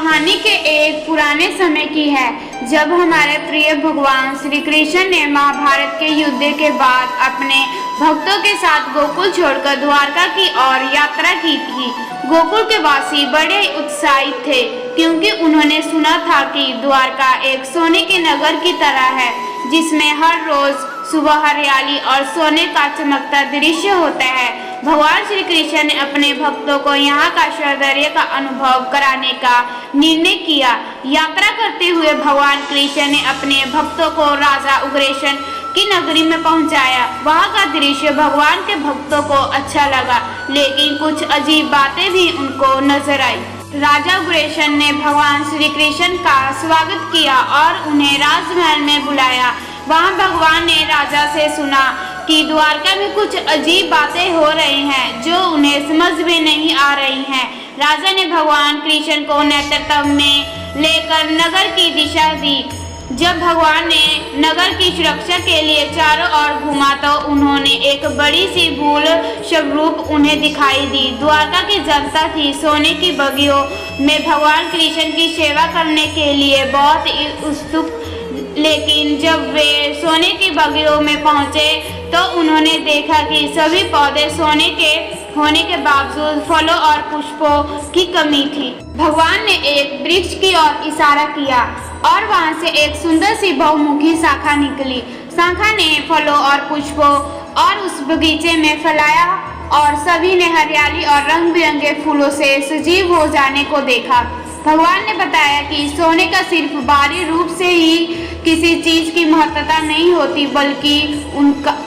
कहानी के एक पुराने समय की है, जब हमारे प्रिय भगवान श्री कृष्ण ने महाभारत के युद्ध के बाद अपने भक्तों के साथ गोकुल छोड़कर द्वारका की ओर यात्रा की थी। गोकुल के वासी बड़े उत्साहित थे, क्योंकि उन्होंने सुना था कि द्वारका एक सोने के नगर की तरह है, जिसमें हर रोज सुबह हरियाली और सोने का चमकता दृश्य होता है। भगवान श्री कृष्ण ने अपने भक्तों को यहाँ का सौंदर्य का अनुभव कराने का निर्णय किया। यात्रा करते हुए भगवान कृष्ण ने अपने भक्तों को राजा उग्रसेन की नगरी में पहुँचाया। वहाँ का दृश्य भगवान के भक्तों को अच्छा लगा, लेकिन कुछ अजीब बातें भी उनको नजर आई। राजा उग्रसेन ने भगवान श्री कृष्ण का स्वागत किया और उन्हें राजमहल में बुलाया। वहाँ भगवान ने राजा से सुना कि द्वारका में कुछ अजीब बातें हो रही हैं, जो उन्हें समझ में नहीं आ रही हैं। राजा ने भगवान कृष्ण को नेतृत्व में लेकर नगर की दिशा दी। जब भगवान ने नगर की सुरक्षा के लिए चारों ओर घूमा तो उन्होंने एक बड़ी सी भूल स्वरूप उन्हें दिखाई दी। द्वारका की जनता थी सोने की बगियों में भगवान कृष्ण की सेवा करने के लिए बहुत उत्सुक, लेकिन जब वे सोने की बगियों में पहुंचे तो उन्होंने देखा कि सभी पौधे सोने के होने के बावजूद फलों और पुष्पों की कमी थी। भगवान ने एक वृक्ष की ओर इशारा किया और वहां से एक सुंदर सी बहुमुखी शाखा निकली। शाखा ने फलों और पुष्पों और उस बगीचे में फैलाया और सभी ने हरियाली और रंग बिरंगे फूलों से सजीव हो जाने को देखा। भगवान ने बताया कि सोने का सिर्फ बाहरी रूप से ही किसी चीज की महत्वता नहीं होती, बल्कि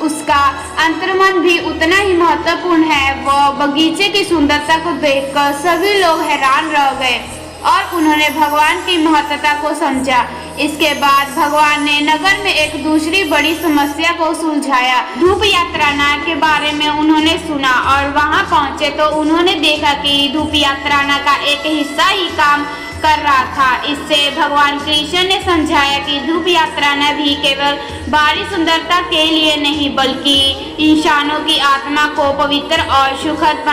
उसका अंतर्मन भी उतना ही महत्वपूर्ण है। वह बगीचे की सुंदरता को देखकर सभी लोग हैरान रह गए और उन्होंने भगवान की महत्वता को समझा। इसके बाद भगवान ने नगर में एक दूसरी बड़ी समस्या को सुलझाया। धूप यात्रा के बारे में उन्होंने सुना और वहां पहुंचे तो उन्होंने देखा कि धूप यात्रा का एक हिस्सा ही काम कर रहा था। इससे भगवान कृष्ण ने समझाया कि धूप यात्रा भी केवल बाहरी सुंदरता के लिए नहीं, बल्कि इंसानों की आत्मा को पवित्र और सुखद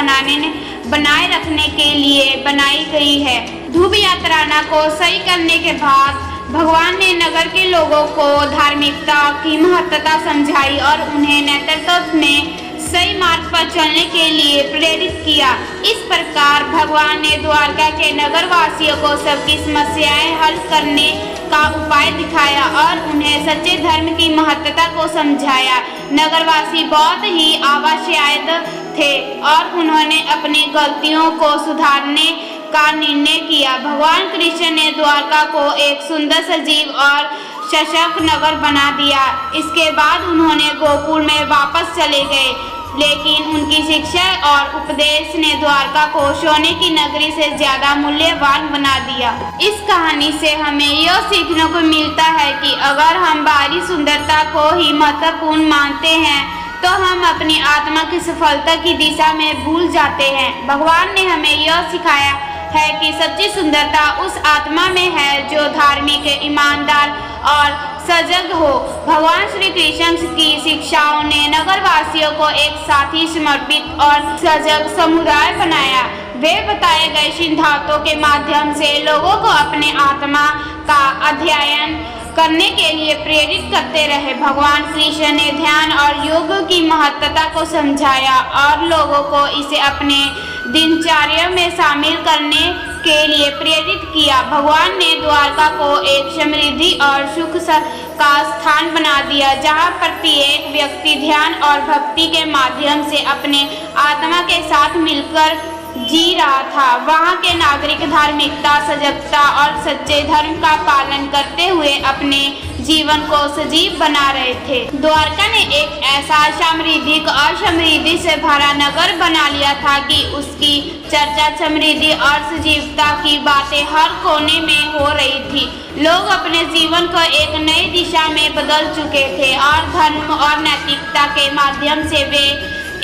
बनाए रखने के लिए बनाई गई है। धूप यात्रा को सही करने के बाद भगवान ने नगर के लोगों को धार्मिकता की महत्वता समझाई और उन्हें नेतृत्व में सही मार्ग पर चलने के लिए प्रेरित किया। इस प्रकार भगवान ने द्वारका के नगर वासियों को सबकी समस्याएं हल करने का उपाय दिखाया और उन्हें सच्चे धर्म की महत्वता को समझाया। नगरवासी बहुत ही आशावाद थे और उन्होंने अपनी गलतियों को सुधारने का निर्णय किया। भगवान कृष्ण ने द्वारका को एक सुंदर सजीव और सशक्त नगर बना दिया। इसके बाद उन्होंने गोकुल में वापस चले गए, लेकिन उनकी शिक्षा और उपदेश ने द्वारका को सोने की नगरी से ज्यादा मूल्यवान बना दिया। इस कहानी से हमें यह सीखने को मिलता है कि अगर हम बाहरी सुंदरता को ही महत्वपूर्ण मानते हैं तो हम अपनी आत्मा की सफलता की दिशा में भूल जाते हैं। भगवान ने हमें यह सिखाया है कि सच्ची सुंदरता उस आत्मा में है जो धार्मिक, ईमानदार और सजग हो। भगवान श्री कृष्ण की शिक्षाओं ने नगरवासियों को एक साथी, समर्पित और सजग समुदाय बनाया। वे बताए गए सिद्धांतों के माध्यम से लोगों को अपने आत्मा का अध्ययन करने के लिए प्रेरित करते रहे। भगवान कृष्ण ने ध्यान और योग की महत्वता को समझाया और लोगों को इसे अपने दिनचर्या में शामिल करने के लिए प्रेरित किया। भगवान ने द्वारका को एक समृद्धि और सुख का स्थान बना दिया, जहां प्रत्येक व्यक्ति ध्यान और भक्ति के माध्यम से अपने आत्मा के साथ मिलकर जी रहा था। वहाँ के नागरिक धार्मिकता, सजगता और सच्चे धर्म का पालन करते हुए अपने जीवन को सजीव बना रहे थे। द्वारका ने एक ऐसा समृद्धि और समृद्धि से भरा नगर बना लिया था कि उसकी चर्चा समृद्धि और सजीवता की बातें हर कोने में हो रही थी। लोग अपने जीवन को एक नई दिशा में बदल चुके थे और धर्म और नैतिकता के माध्यम से वे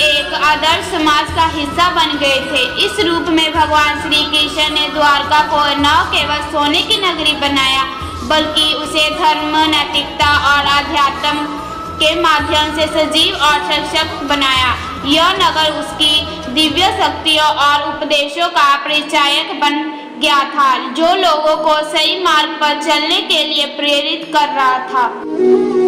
एक आदर्श समाज का हिस्सा बन गए थे। इस रूप में भगवान श्री कृष्ण ने द्वारका को न केवल सोने की नगरी बनाया, बल्कि उसे धर्म, नैतिकता और अध्यात्म के माध्यम से सजीव और सशक्त बनाया। यह नगर उसकी दिव्य शक्तियों और उपदेशों का परिचायक बन गया था, जो लोगों को सही मार्ग पर चलने के लिए प्रेरित कर रहा था।